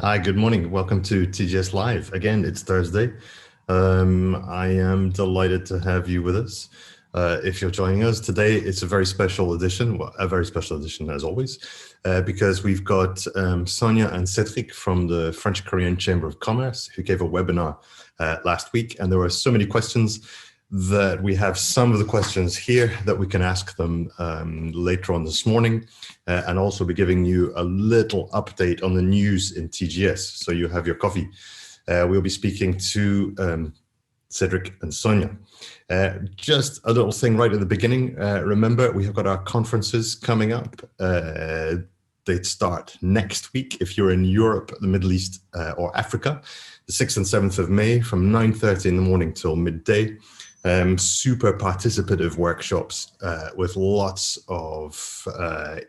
Hi, good morning. Welcome to TGS Live. Again, it's Thursday. I am delighted to have you with us. If you're joining us today, it's a very special edition, well, a very special edition as always, because we've got Sonia and Cedric from the French-Korean Chamber of Commerce who gave a webinar last week, and there were so many questions that we have some of the questions here that we can ask them later on this morning, and also be giving you a little update on the news in TGS, so you have your coffee. We'll be speaking to Cedric and Sonia. Just a little thing right at the beginning. Remember, we have got our conferences coming up. They start next week if you're in Europe, the Middle East, or Africa, the 6th and 7th of May from 9:30 in the morning till midday. Super participative workshops with lots of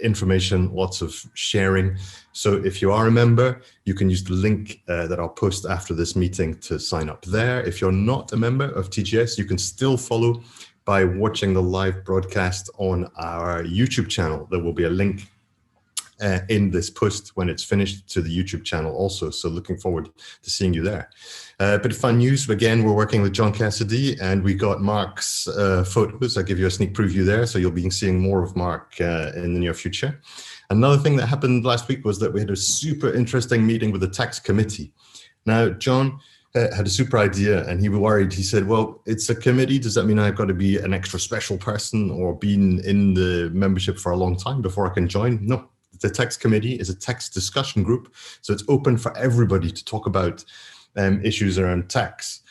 information, lots of sharing. So if you are a member, you can use the link that I'll post after this meeting to sign up there. If you're not a member of TGS, you can still follow by watching the live broadcast on our YouTube channel. There will be a link in this post when it's finished to the YouTube channel also. So looking forward to seeing you there. Bit of fun news. Again, we're working with John Cassidy and we got Mark's photos. I'll give you a sneak preview there. So you'll be seeing more of Mark in the near future. Another thing that happened last week was that we had a super interesting meeting with the tax committee. Now, John had a super idea and he was worried. He said, well, it's a committee. Does that mean I've got to be an extra special person or been in the membership for a long time before I can join? No. The tax committee is a tax discussion group, so it's open for everybody to talk about issues around tax,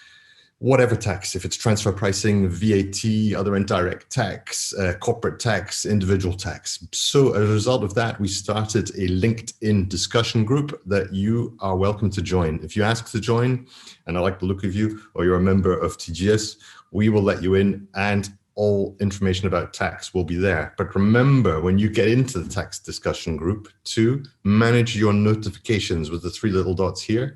whatever tax, if it's transfer pricing, VAT, other indirect tax, corporate tax, individual tax. So as a result of that, we started a LinkedIn discussion group that you are welcome to join. If you ask to join, and I like the look of you, or you're a member of TGS, we will let you in, and all information about tax will be there. But remember, when you get into the tax discussion group, to manage your notifications with the three little dots here,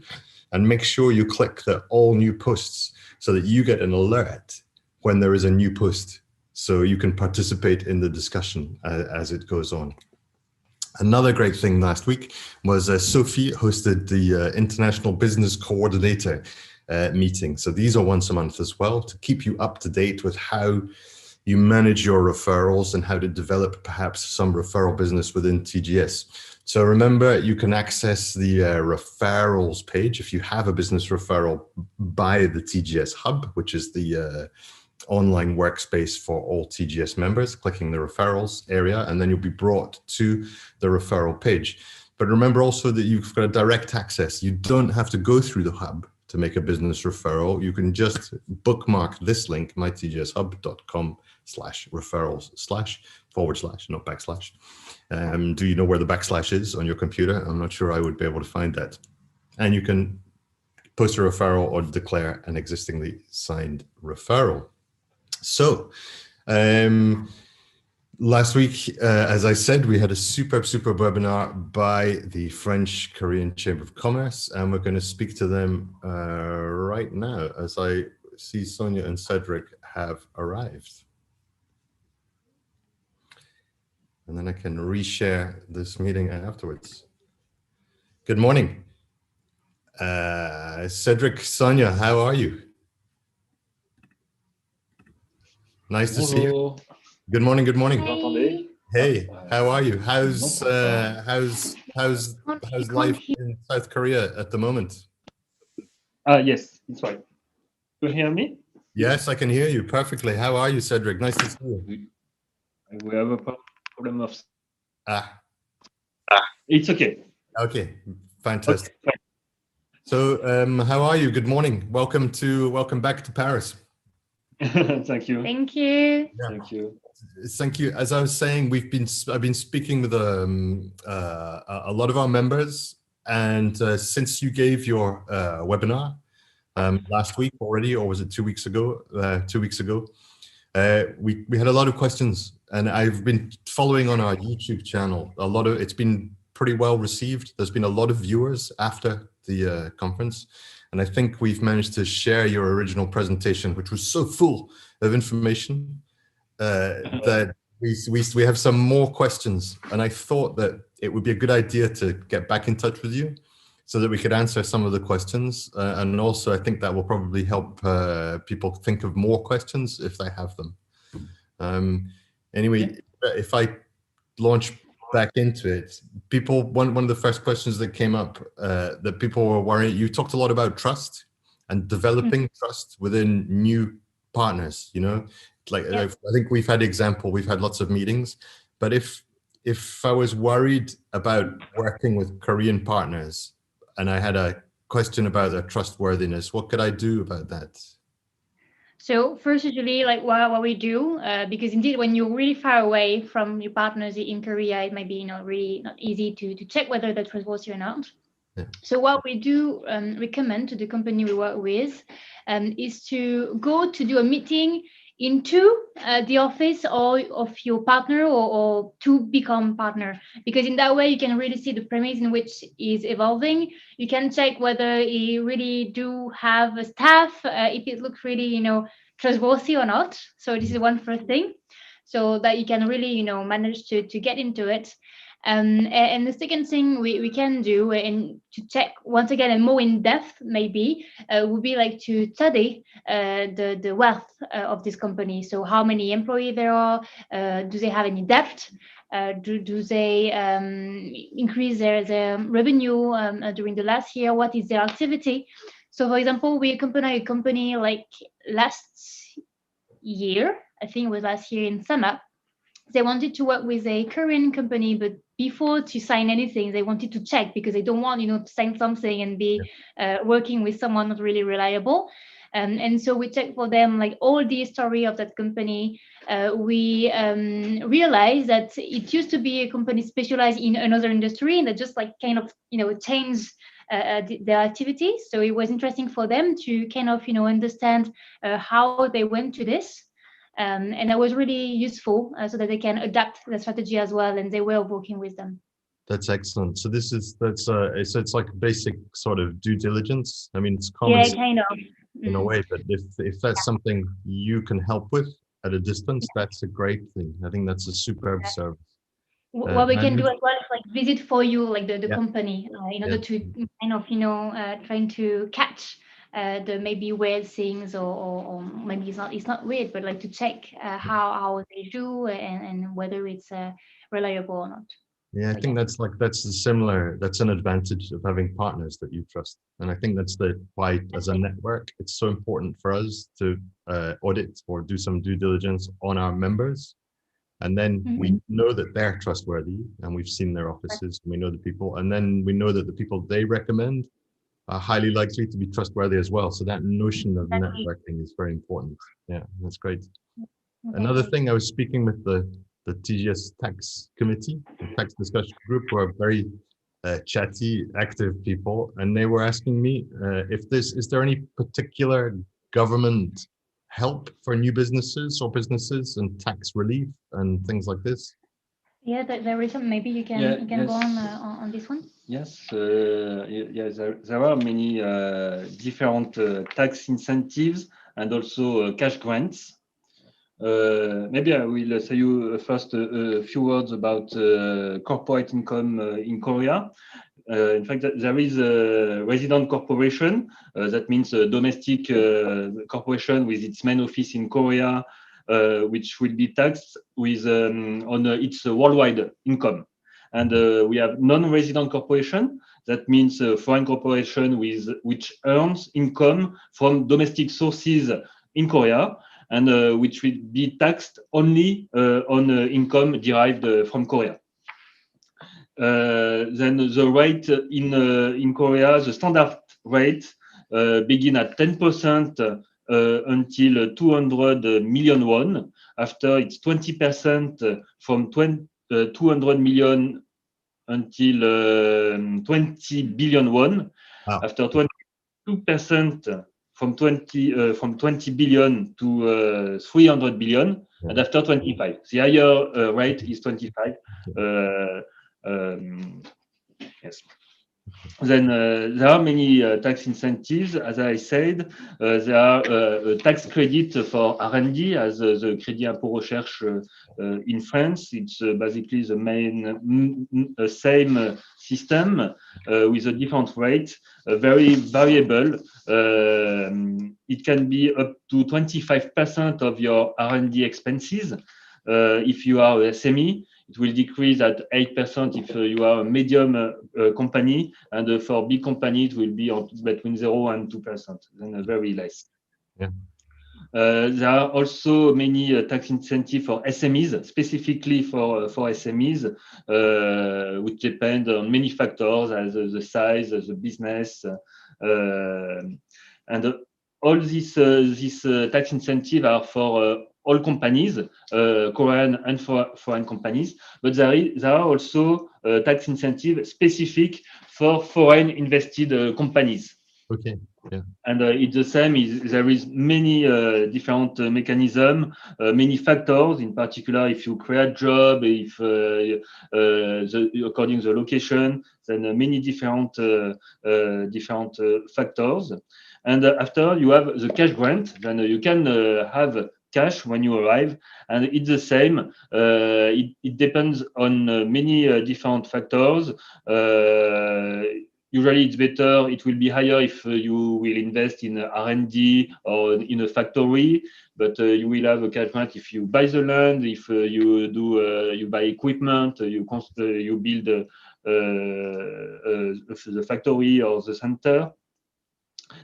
and make sure you click the all new posts so that you get an alert when there is a new post, so you can participate in the discussion as it goes on. Another great thing last week was Sophie hosted the International Business Coordinator meeting. So these are once a month as well, to keep you up to date with how you manage your referrals and how to develop perhaps some referral business within TGS. So remember, you can access the referrals page if you have a business referral by the TGS Hub, which is the online workspace for all TGS members, clicking the referrals area, and then you'll be brought to the referral page. But remember also that you've got a direct access. You don't have to go through the hub to make a business referral. You can just bookmark this link, mytgshub.com/referrals/ not backslash. Do you know where the backslash is on your computer? I'm not sure I would be able to find that. And you can post a referral or declare an existingly signed referral. So, last week, as I said, we had a super webinar by the French-Korean Chamber of Commerce, and we're going to speak to them right now as I see Sonia and Cedric have arrived. And then I can reshare this meeting afterwards. Good morning. Cedric, Sonia, how are you? Nice to see you. Good morning. Good morning. Hey, how are you? How's life in South Korea at the moment? Yes, it's right. You hear me? Yes, I can hear you perfectly. How are you, Cedric? Nice to see you. We have a problem of. It's okay. Okay, fantastic. Okay. So, how are you? Good morning. Welcome back to Paris. Thank you. Thank you. Yeah. Thank you. Thank you. As I was saying, I've been speaking with a lot of our members, and since you gave your webinar last week already, or was it 2 weeks ago? 2 weeks ago, we had a lot of questions, and I've been following on our YouTube channel. It's been pretty well received. There's been a lot of viewers after the conference. And I think we've managed to share your original presentation, which was so full of information that we have some more questions. And I thought that it would be a good idea to get back in touch with you so that we could answer some of the questions. And also, I think that will probably help people think of more questions if they have them. Anyway, if I launch back into it, one of the first questions that came up that people were worried, you talked a lot about trust and developing trust within new partners, you know, like I think we've had lots of meetings, but if I was worried about working with Korean partners and I had a question about their trustworthiness, what could I do about that? So first, usually, like what we do, because indeed, when you're really far away from your partners in Korea, it might be really not easy to check whether they're trustworthy or not. Yeah. So what we do recommend to the company we work with is to go to do a meeting into the office or of your partner or to become partner, because in that way you can really see the premise in which is evolving. You can check whether he really do have a staff, if it looks really trustworthy or not. So this is one first thing, so that you can really manage to get into it. And the second thing we can do, and to check once again and more in depth maybe, would be like to study the wealth of this company. So how many employees there are, do they have any debt, do they increase their revenue during the last year, what is their activity. So for example, we accompany a company like last year, I think it was last year in summer. They wanted to work with a Korean company, but before to sign anything, they wanted to check, because they don't want, to sign something and be working with someone not really reliable. And so we checked for them like all the history of that company. We realized that it used to be a company specialized in another industry, and that just like kind of changed their activities. So it was interesting for them to kind of understand how they went to this. And that was really useful, so that they can adapt the strategy as well, and they were working with them. That's excellent. So it's like basic sort of due diligence. I mean, it's common, kind of in a way, but if that's something you can help with at a distance, that's a great thing. I think that's a superb service. What we can do as well is like visit for you like the company in order to kind of trying to catch the maybe weird things, or maybe it's not weird, but like to check how they do, and whether it's reliable or not. Yeah, I think that's an advantage of having partners that you trust. And I think that's why as a network, it's so important for us to audit or do some due diligence on our members. And then we know that they're trustworthy, and we've seen their offices, and we know the people, and then we know that the people they recommend are highly likely to be trustworthy as well. So that notion of networking is very important. Yeah, that's great. Another thing, I was speaking with the TGS tax committee, the tax discussion group, who are very chatty, active people, and they were asking me is there any particular government help for new businesses or businesses and tax relief and things like this? Yeah, there is some. Maybe you can go on this one. Yes, there are many different tax incentives and also cash grants. Maybe I will say you first a few words about corporate income in Korea. In fact, there is a resident corporation, that means a domestic corporation with its main office in Korea, which will be taxed with on its worldwide income. And we have non-resident corporation, that means a foreign corporation which earns income from domestic sources in Korea, and which will be taxed only on income derived from Korea. Then the rate in Korea, the standard rate begin at 10% until 200 million won. After it's 20% from 200 million until 20 billion won. Wow. After 22% from 20 billion to 300 billion, and after 25. The higher rate is 25. Yes. Then there are many tax incentives. As I said, there are a tax credit for R&D as the Crédit Impôt Recherche in France. It's basically the main same system with a different rate, very variable. It can be up to 25% of your R&D expenses. If you are a SME, it will decrease at 8% if you are a medium company, and for big company, it will be between 0 and 2%, then very less. Yeah. There are also many tax incentives for SMEs, specifically for SMEs, which depend on many factors as the size of the business, and all these tax incentives are for all companies, Korean and foreign companies, but there are also tax incentives specific for foreign invested companies. Okay. Yeah. And it's the same. There is many different mechanisms, many factors. In particular, if you create job, if according to the location, then many different factors. And after you have the cash grant, then you can have cash when you arrive, and it's the same. It depends on many different factors. Usually it's better, it will be higher if you will invest in R&D or in a factory, but you will have a cash grant if you buy the land, if you buy equipment, you build the factory or the center.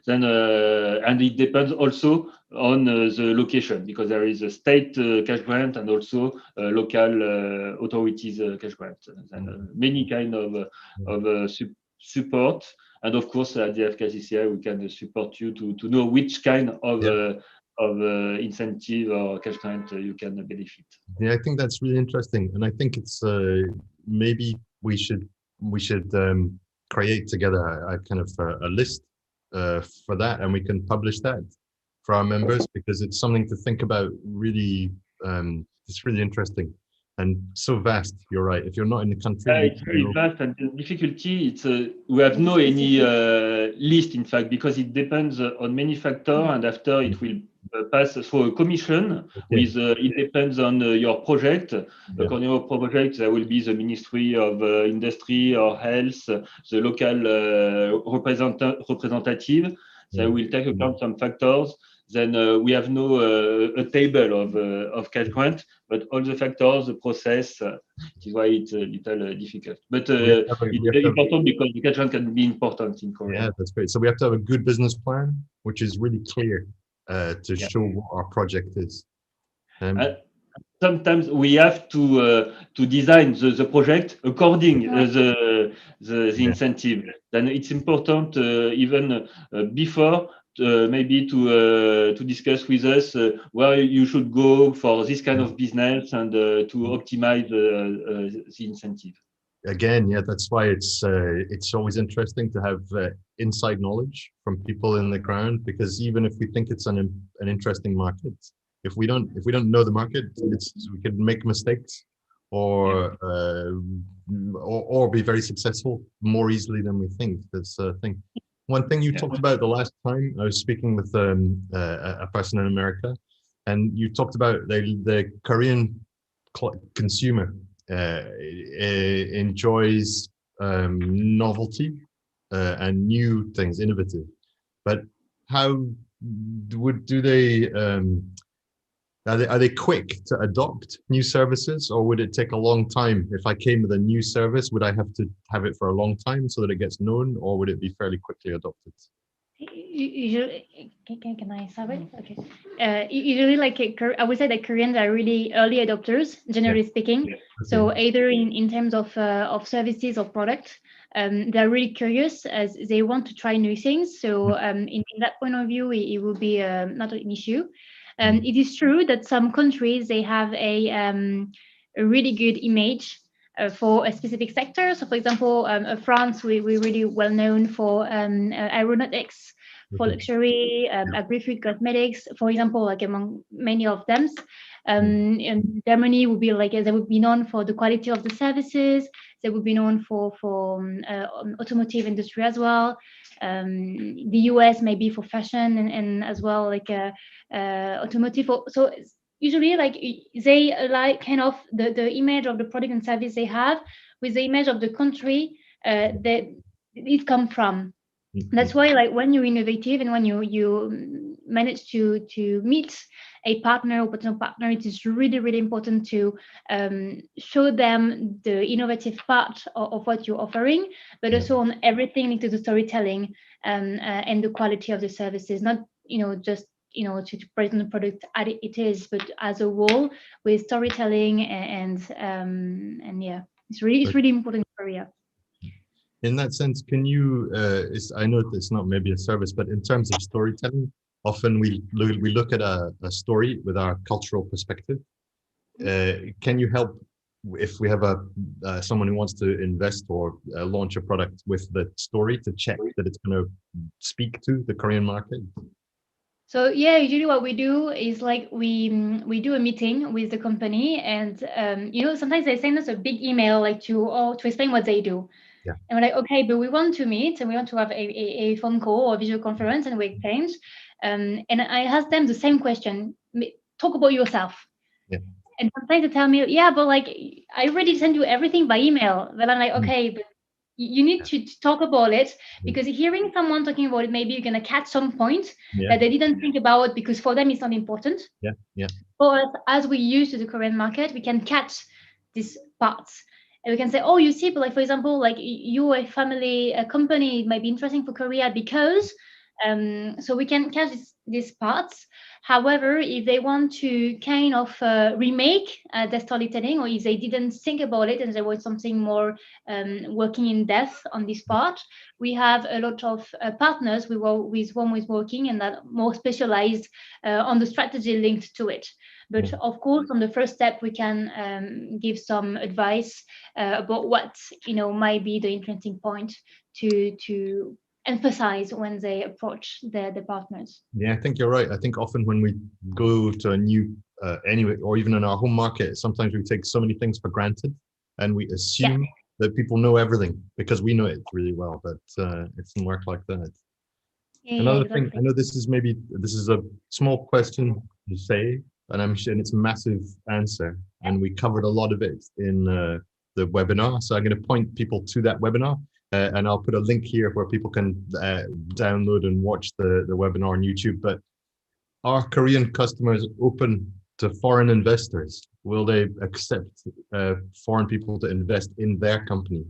Then and it depends also on the location, because there is a state cash grant and also local authorities cash grant, and many kind of support. And of course, at the FKCCI, we can support you to know which kind of incentive or cash grant you can benefit. Yeah, I think that's really interesting, and I think it's maybe we should create together a kind of a list for that, and we can publish that for our members, because it's something to think about. Really, it's really interesting. And so vast, you're right. If you're not in the country, it's really vast, and the difficulty, it's we have no any list, in fact, because it depends on many factors, and after it will pass through a commission. With it depends on your project. According to your project, there will be the Ministry of Industry or Health, the local representative. They will take account some factors. Then we have no a table of cash grant, but all the factors, the process, is why it's a little difficult. But it's very important, because the cash grant can be important in Korea. Yeah, that's great. So we have to have a good business plan, which is really clear to show what our project is. Sometimes we have to design the project according the incentive. Then it's important even before. Maybe to discuss with us where you should go for this kind of business, and to optimize the incentive. Again, yeah, that's why it's always interesting to have inside knowledge from people in the ground, because even if we think it's an interesting market, if we don't know the market, we can make mistakes or be very successful more easily than we think. That's a thing. One thing you talked about the last time, I was speaking with a person in America, and you talked about the Korean consumer enjoys novelty and new things, innovative. But how do they? Are they quick to adopt new services, or would it take a long time? If I came with a new service, would I have to have it for a long time so that it gets known, or would it be fairly quickly adopted? Usually, can I start with? Okay. Usually, I would say that Koreans are really early adopters, generally speaking. Okay. So either in terms of services or products, they're really curious, as they want to try new things. So in that point of view, it will be not an issue. It is true that some countries, they have a really good image for a specific sector. So, for example, France, we're really well known for aeronautics, for luxury, agri-food, cosmetics, for example, like among many of them. And Germany would be they would be known for the quality of the services. they would be known for automotive industry as well. The US maybe for fashion and as well like automotive. So usually like they like kind of the image of the product and service they have with the image of the country that it come from. That's why like when you're innovative and when you manage to meet a partner or potential partner, it is really important to show them the innovative part of what you're offering, but also on everything linked to the storytelling and the quality of the services, not just to present the product as it is, but as a whole with storytelling and yeah, it's really important in Korea. In that sense, can you, I know it's not maybe a service, but in terms of storytelling, often we look at a story with our cultural perspective. Can you help if we have someone who wants to invest or launch a product with the story to check that it's going to speak to the Korean market? So yeah, usually what we do is like we do a meeting with the company, and sometimes they send us a big email like to explain what they do. Yeah. And we're like, okay, but we want to meet and we want to have a phone call or video conference and we exchange. And I ask them the same question: talk about yourself. Yeah. And sometimes they tell me, yeah, but like I already sent you everything by email. But I'm like, okay, but you need to talk about it, because hearing someone talking about it, maybe you're gonna catch some point that they didn't think about because for them it's not important. Yeah, yeah. Or as we use to the Korean market, we can catch these parts. And we can say, oh, you see, but like, for example, like you're a family, a company, it might be interesting for Korea because, so we can catch these parts. However, if they want to kind of remake the storytelling, or if they didn't think about it and there was something more working in depth on this part, we have a lot of partners with whom we're working and that more specialized on the strategy linked to it. But of course, on the first step, we can give some advice about what might be the interesting point to emphasize when they approach the partners. Yeah, I think you're right. I think often when we go to a new anyway, or even in our home market, sometimes we take so many things for granted, and we assume that people know everything because we know it really well, but it doesn't work like that. Yeah, another thing, I know this is a small question to say, and I'm sure it's a massive answer, and we covered a lot of it in the webinar. So I'm going to point people to that webinar, and I'll put a link here where people can download and watch the webinar on YouTube. But are Korean customers open to foreign investors? Will they accept foreign people to invest in their company?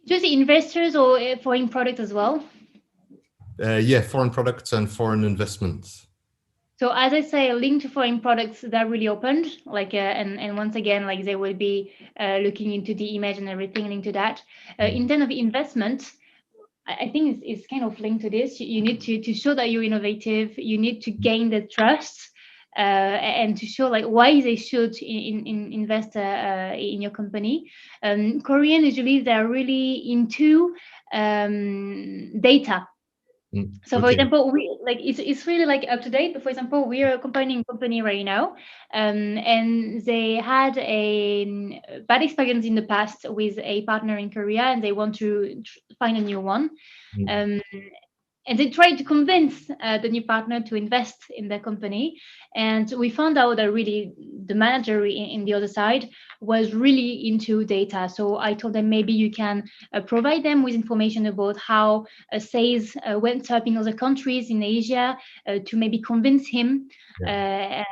Just investors or foreign products as well? Yeah, foreign products and foreign investments. So as I say, linked to foreign products, they're really open. Like and once again, like they will be looking into the image and everything linked to that. In terms of investment, I think it's kind of linked to this. You need to show that you're innovative. You need to gain the trust and to show like why they should invest in your company. Korean usually they're really into data. So for example, it's really like up to date. But for example, we are a company right now, and they had a bad experience in the past with a partner in Korea, and they want to find a new one. And they tried to convince the new partner to invest in their company. And we found out that really the manager in the other side was really into data. So I told them maybe you can provide them with information about how sales went up in other countries in Asia to maybe convince him. Yeah.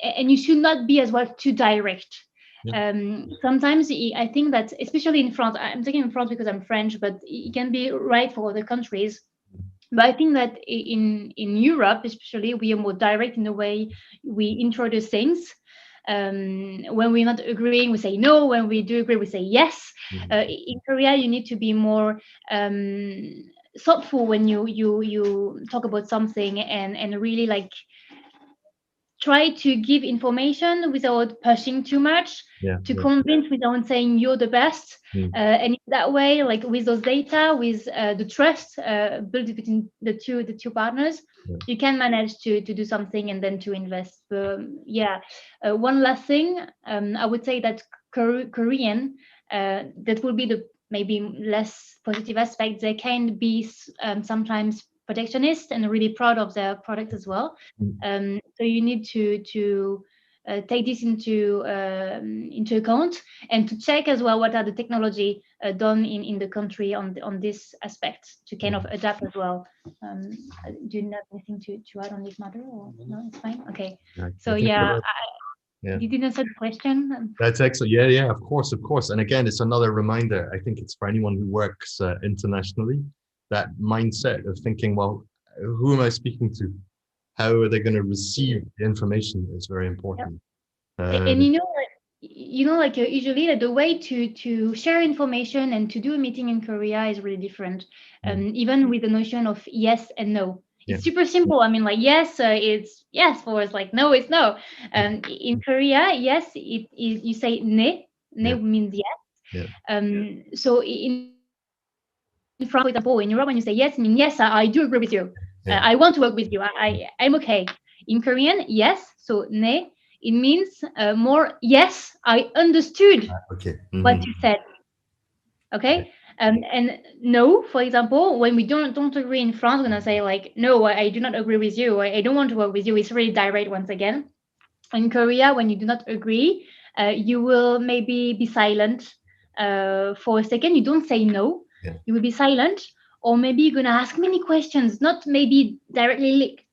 And you should not be as well too direct. Yeah. Sometimes I think that, especially in France, I'm talking in France because I'm French, but it can be right for other countries. But I think that in Europe, especially, we are more direct in the way we introduce things. When we're not agreeing, we say no. When we do agree, we say yes. In Korea, you need to be more thoughtful when you talk about something and really like try to give information without pushing too much, convince without saying you're the best. And in that way, like with those data, with the trust built between the two partners, you can manage to do something and then to invest. One last thing, I would say that Korean, that will be the maybe less positive aspect. They can be sometimes protectionist and really proud of their product as well. So you need to take this into account, and to check as well what are the technology done in the country on this aspect, to kind of adapt as well. Do you have anything to add on this matter, or no? It's fine. Okay. So yeah. Did you answer the question? That's excellent. Yeah, of course. And again, it's another reminder. I think it's for anyone who works internationally, that mindset of thinking, well, who am I speaking to? How are they going to receive the information is very important. And like usually the way to share information and to do a meeting in Korea is really different. Even with the notion of yes and no. It's super simple. I mean, like, yes, it's yes, for us, like, no, it's no. In Korea, yes, you say ne. Ne means yes. So in France, for example, in Europe, when you say yes, mean yes, I do agree with you. I want to work with you. I'm okay. In Korean, yes, so ne, it means more yes, I understood what you said. Okay. And no, for example, when we don't agree in France, we're gonna say like, no, I do not agree with you. I don't want to work with you. It's really direct once again. In Korea, when you do not agree, you will maybe be silent for a second. You don't say no. You will be silent, or maybe you're gonna ask many questions, not maybe directly linked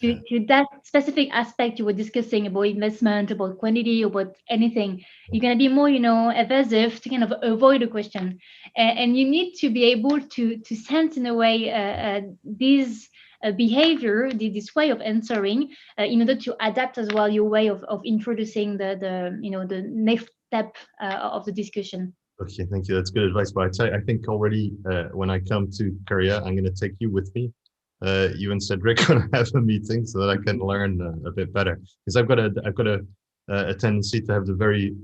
to that specific aspect you were discussing about investment, about quantity, about anything. You're going to be more, evasive to kind of avoid a question. And you need to be able to sense in a way this behavior, this way of answering, in order to adapt as well your way of introducing the next step of the discussion. Okay, thank you. That's good advice. But I think already when I come to Korea, I'm going to take you with me. You and Cedric going to have a meeting so that I can learn a bit better, because I've got a tendency to have the very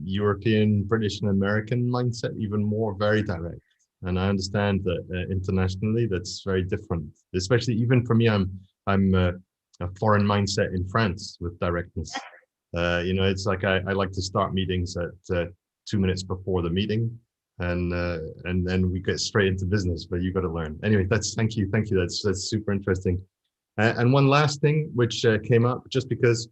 European, British, and American mindset, even more very direct. And I understand that internationally that's very different. Especially even for me, I'm a foreign mindset in France with directness. It's like I like to start meetings at 2 minutes before the meeting. And then we get straight into business, but you've got to learn. Anyway, thank you. That's super interesting. And one last thing which came up, just because,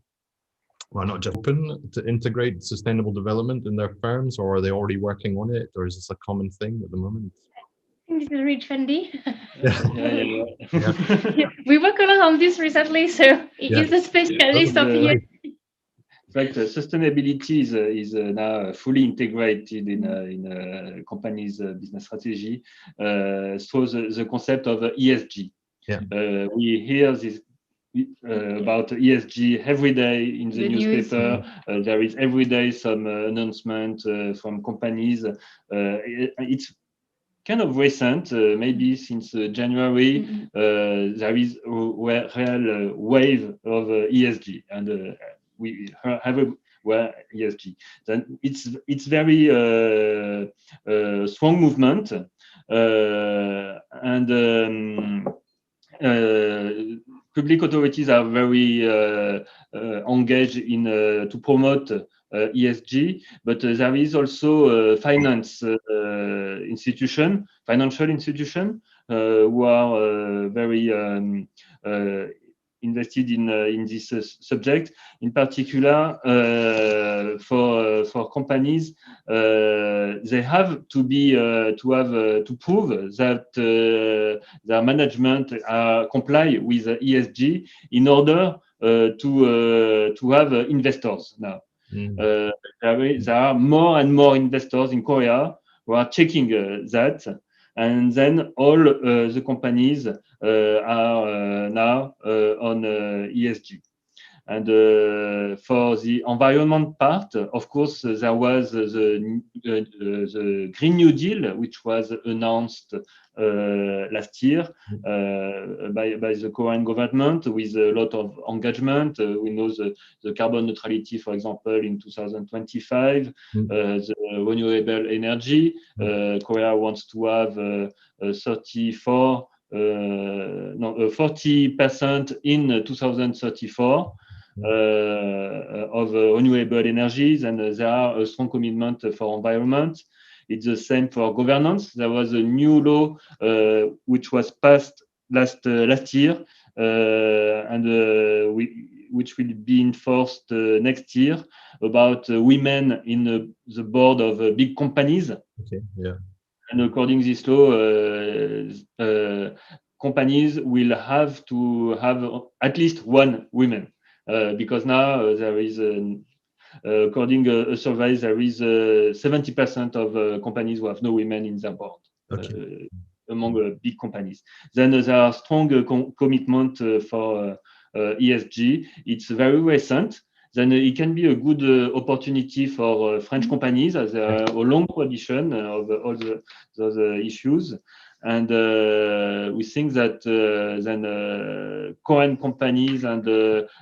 well, not just open to integrate sustainable development in their firms, or are they already working on it, or is this a common thing at the moment? I think this is really trendy. We work a lot on this recently, so he's a specialist of here. In fact, sustainability is now fully integrated in a company's business strategy through the concept of ESG. We hear this about ESG every day in the newspaper. There is every day some announcement from companies. It's kind of recent, maybe since January. There is a real wave of ESG, and we have a ESG. Then it's very strong movement, and public authorities are very engaged in to promote ESG, but there is also financial institution who are very invested in this subject. In particular, for companies, they have to be to prove that their management comply with ESG in order to have investors now. There are more and more investors in Korea who are checking that. And then all the companies are now on ESG. And for the environment part, of course, there was the Green New Deal, which was announced last year by the Korean government with a lot of engagement. We know the carbon neutrality, for example, in 2025, the renewable energy. Korea wants to have 40% in 2034. of renewable energies, and there are a strong commitment for environment. It's the same for governance. There was a new law which was passed last year, and which will be enforced next year, about women in the board of big companies. Okay. Yeah. And according to this law, companies will have to have at least one woman, because now there is, according a survey, there is 70% of companies who have no women in their board. Okay. Among big companies. Then there are strong commitment for ESG. It's very recent. Then it can be a good opportunity for French companies, as there are a long tradition of all those issues. And we think that then Korean companies and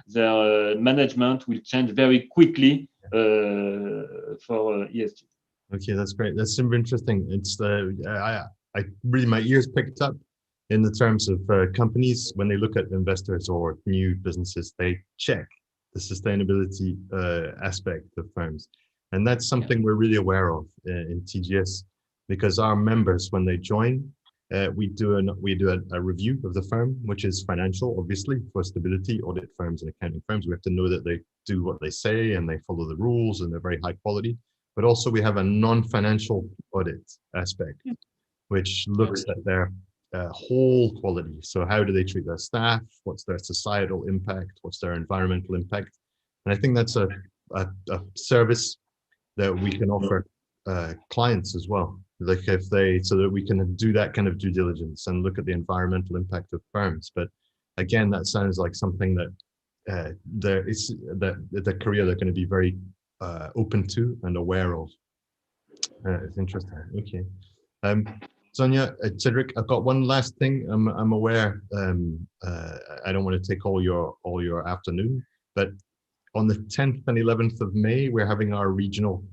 their management will change very quickly for ESG. Okay, that's great. That's super interesting. It's I really, my ears picked up in the terms of companies when they look at investors or new businesses, they check the sustainability aspect of firms, and that's something we're really aware of in TGS, because our members, when they join, we do a review of the firm, which is financial, obviously, for stability. Audit firms and accounting firms, we have to know that they do what they say and they follow the rules and they're very high quality. But also we have a non-financial audit aspect, which looks at their whole quality. So how do they treat their staff? What's their societal impact? What's their environmental impact? And I think that's a service that we can offer clients as well. Like so that we can do that kind of due diligence and look at the environmental impact of firms. But again, that sounds like something that the Korea they're going to be very open to and aware of. It's interesting. Okay. Sonia, Cedric, I've got one last thing. I'm aware. I don't want to take all your afternoon, but on the 10th and 11th of May, we're having our regional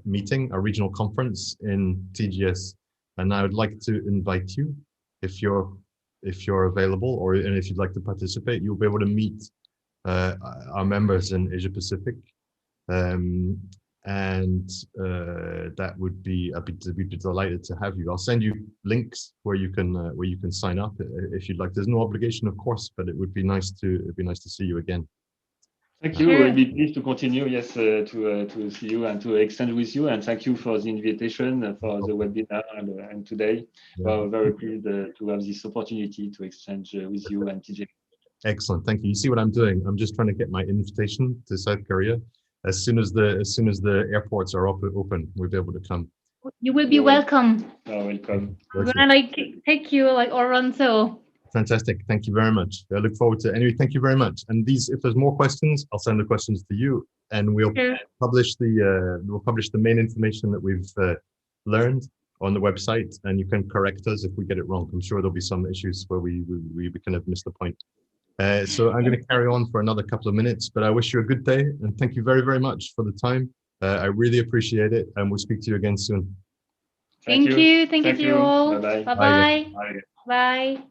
meeting, our regional conference in TGS, and I would like to invite you, if you're available, and if you'd like to participate. You'll be able to meet our members in Asia Pacific. And that would be, we'd be delighted to have you. I'll send you links where you can sign up if you'd like. There's no obligation, of course, but it'd be nice to see you again. Thank you. We'll be pleased to continue. Yes, to see you and to exchange with you. And thank you for the invitation for the webinar and today. Yeah. We're very pleased to have this opportunity to exchange with you and TJ. Excellent. Thank you. You see what I'm doing? I'm just trying to get my invitation to South Korea. As soon as the airports are open, we'll be able to come. You will be welcome. Oh, welcome. We're gonna take you around. So fantastic. Thank you very much. I look forward to anyway. Thank you very much. And if there's more questions, I'll send the questions to you, and we'll publish the main information that we've learned on the website, and you can correct us if we get it wrong. I'm sure there'll be some issues where we kind of missed the point. So I'm going to carry on for another couple of minutes, but I wish you a good day, and thank you very, very much for the time. I really appreciate it, and we'll speak to you again soon. Thank you. Thank you to you all. Bye-bye. Bye-bye. Bye.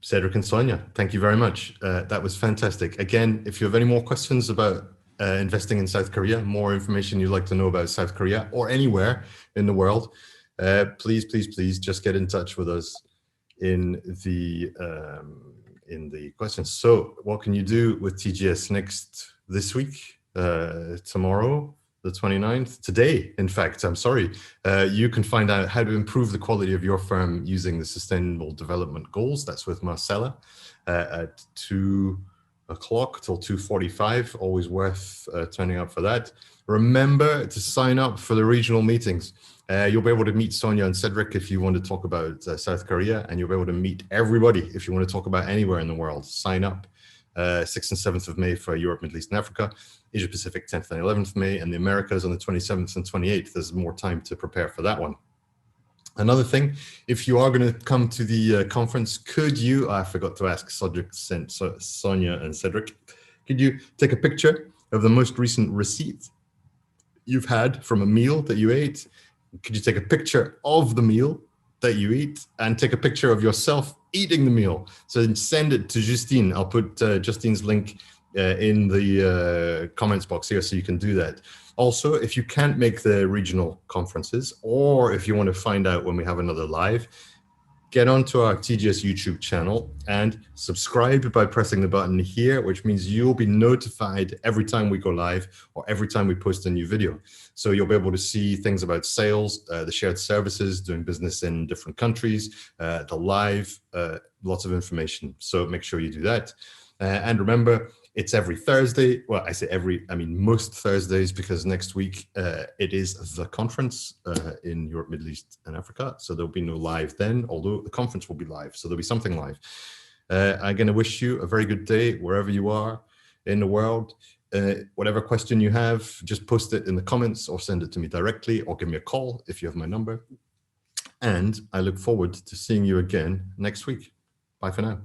Cedric and Sonia, thank you very much. That was fantastic. Again, if you have any more questions about investing in South Korea, more information you'd like to know about South Korea or anywhere in the world, please just get in touch with us in the questions. So what can you do with TGS this week, tomorrow, the 29th, today, in fact, I'm sorry, you can find out how to improve the quality of your firm using the Sustainable Development Goals. That's with Marcella at 2 o'clock till 2:45, always worth turning up for that. Remember to sign up for the regional meetings. You'll be able to meet Sonia and Cedric if you want to talk about South Korea, and you'll be able to meet everybody if you want to talk about anywhere in the world. Sign up. 6th and 7th of May for Europe, Middle East and Africa, Asia Pacific 10th and 11th of May, and the Americas on the 27th and 28th. There's more time to prepare for that one. Another thing, if you are going to come to the conference, could you, I forgot to ask Sonia and Cedric, could you take a picture of the most recent receipt you've had from a meal that you ate? Could you take a picture of the meal that you eat and take a picture of yourself eating the meal? So send it to Justine. I'll put Justine's link in the comments box here so you can do that. Also, if you can't make the regional conferences, or if you want to find out when we have another live, get onto our TGS YouTube channel and subscribe by pressing the button here, which means you'll be notified every time we go live or every time we post a new video. So you'll be able to see things about sales, the shared services, doing business in different countries, the live, lots of information. So make sure you do that. And remember, it's every Thursday. Well, I say I mean most Thursdays, because next week it is the conference in Europe, Middle East, and Africa. So there'll be no live then, although the conference will be live. So there'll be something live. I'm going to wish you a very good day wherever you are in the world. Whatever question you have, just post it in the comments or send it to me directly, or give me a call if you have my number. And I look forward to seeing you again next week. Bye for now.